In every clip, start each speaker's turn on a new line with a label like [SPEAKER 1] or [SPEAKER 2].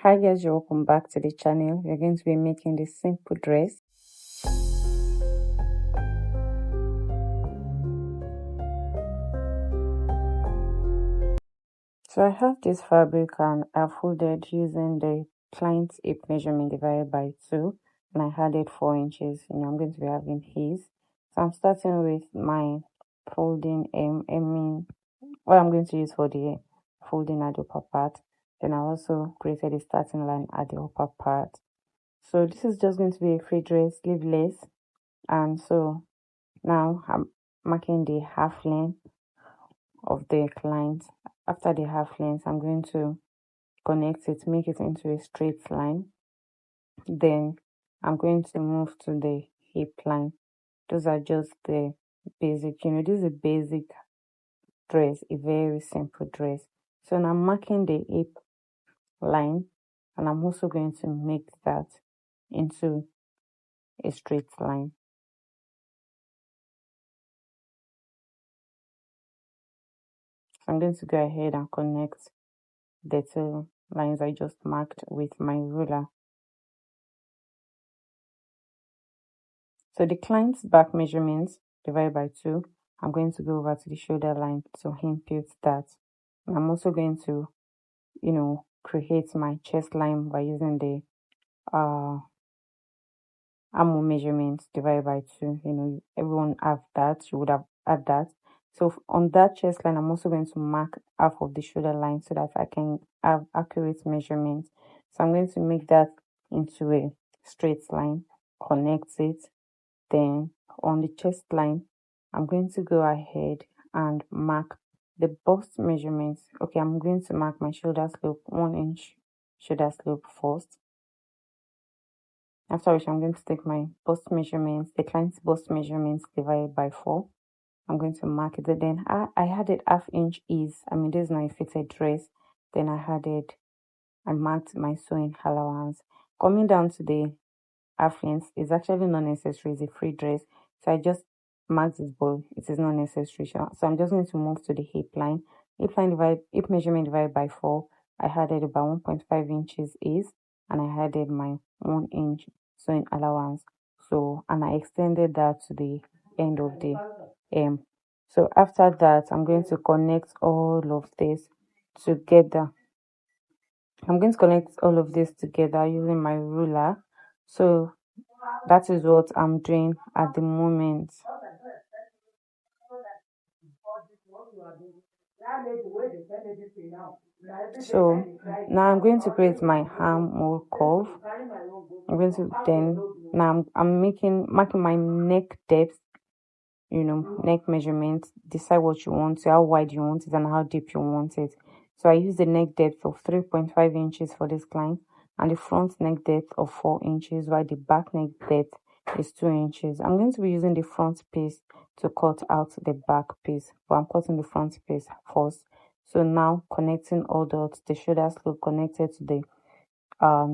[SPEAKER 1] Hi guys, welcome back to the channel. We're going to be making this simple dress. So I have this fabric and I folded using the client's hip measurement divided by 2, and I added 4 inches. I'm going to be having his. So I'm starting with my folding what I'm going to use for the folding at the upper part. Then I also created a starting line at the upper part. So this is just going to be a free dress, sleeveless, and so now I'm marking the half length of the client. After the half length, I'm going to connect it, make it into a straight line. Then I'm going to move to the hip line. Those are just the basic, this is a basic dress, a very simple dress. So now I'm marking the hip line, and I'm also going to make that into a straight line. I'm going to go ahead and connect the 2 lines I just marked with my ruler. So the client's back measurements divided by 2, I'm going to go over to the shoulder line to impute that. And I'm also going to, create my chest line by using the armhole measurements divided by 2. Everyone have that, you would have had that. So on that chest line, I'm also going to mark half of the shoulder line so that I can have accurate measurements. So I'm going to make that into a straight line, connect it. Then on the chest line, I'm going to go ahead and mark the bust measurements. Okay, I'm going to mark my shoulder slope, 1 inch shoulder slope first. After which I'm going to take my bust measurements, the client's bust measurements divided by 4. I'm going to mark it. Then I added half-inch ease. This is not a fitted dress. Then I marked my sewing allowance. Coming down to the half length is actually not necessary. It's a free dress. So I just marked this, but it is not necessary. So I'm just going to move to the hip line. Hip measurement divided by 4. I added about 1.5 inches ease, and I added my 1 inch sewing allowance. So, and I extended that to the end of the so after that, I'm going to connect all of this together. I'm going to connect all of this together using my ruler. So that is what I'm doing at the moment. So now I'm going to create my armhole curve. I'm going to then now I'm marking my neck depth, neck measurement. Decide what you want, how wide you want it and how deep you want it. So I use the neck depth of 3.5 inches for this client and the front neck depth of 4 inches, while the back neck depth is 2 inches. I'm going to be using the front piece to cut out the back piece, but I'm cutting the front piece first. So now connecting all dots, the shoulder slope connected to the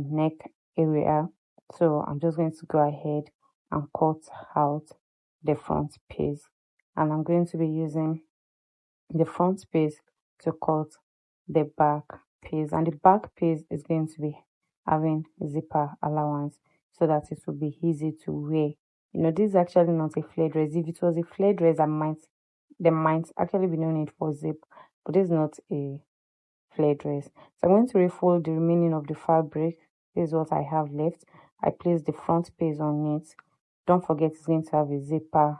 [SPEAKER 1] neck area. So I'm just going to go ahead and cut out the front piece, and I'm going to be using the front piece to cut the back piece, and the back piece is going to be having zipper allowance so that it will be easy to wear. This is actually not a flare dress. If it was a flare dress, there might actually be no need for zip, but this is not a flare dress. So I'm going to refold the remaining of the fabric. This is what I have left. I place the front piece on it. Don't forget it's going to have a zipper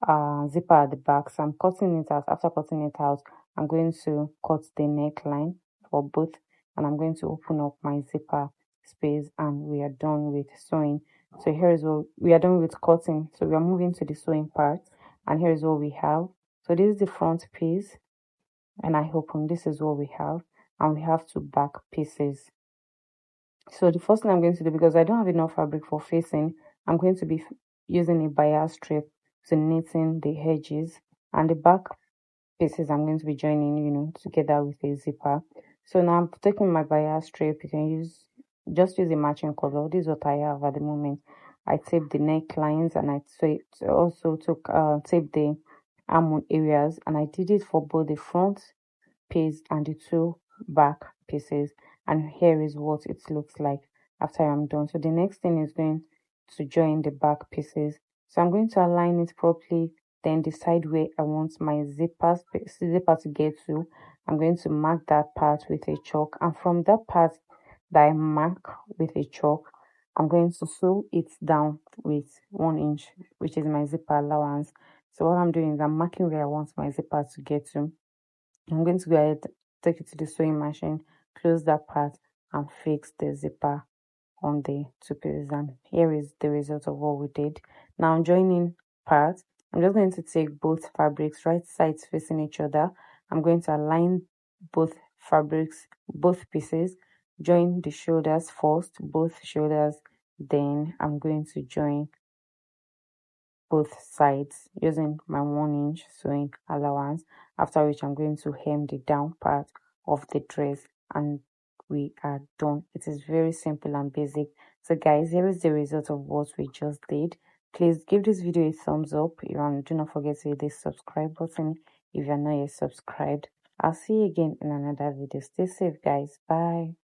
[SPEAKER 1] at the back. So I'm cutting it out. After cutting it out, I'm going to cut the neckline for both, and I'm going to open up my zipper space, and we are done with sewing. So here is what we are done with cutting. So we are moving to the sewing part, and here is what we have. So this is the front piece, and I open. This is what we have, and we have 2 back pieces. So the first thing I'm going to do, because I don't have enough fabric for facing, I'm going to be using a bias strip to knitting the edges, and the back pieces I'm going to be joining, together with a zipper. So now I'm taking my bias strip. You can just use a matching color. This is what I have at the moment. I taped the necklines, and I also took taped the armhole areas, and I did it for both the front piece and the 2 back pieces. and here is what it looks like after I'm done. So the next thing is going to join the back pieces. So I'm going to align it properly, then decide where I want my zipper to get to. I'm going to mark that part with a chalk, and from that part that I mark with a chalk, I'm going to sew it down with 1 inch, which is my zipper allowance. So what I'm doing is I'm marking where I want my zipper to get to. I'm going to go ahead, take it to the sewing machine, close that part, and fix the zipper on the two pieces. And here is the result of what we did. Now joining part, I'm just going to take both fabrics, right sides facing each other. I'm going to align both fabrics, both pieces, join the shoulders first, both shoulders, then I'm going to join both sides using my 1 inch sewing allowance, after which I'm going to hem the down part of the dress, and we are done. It is very simple and basic. So guys, here is the result of what we just did. Please give this video a thumbs up, and do not forget to hit the subscribe button if you're not yet subscribed. I'll see you again in another video. Stay safe guys. Bye.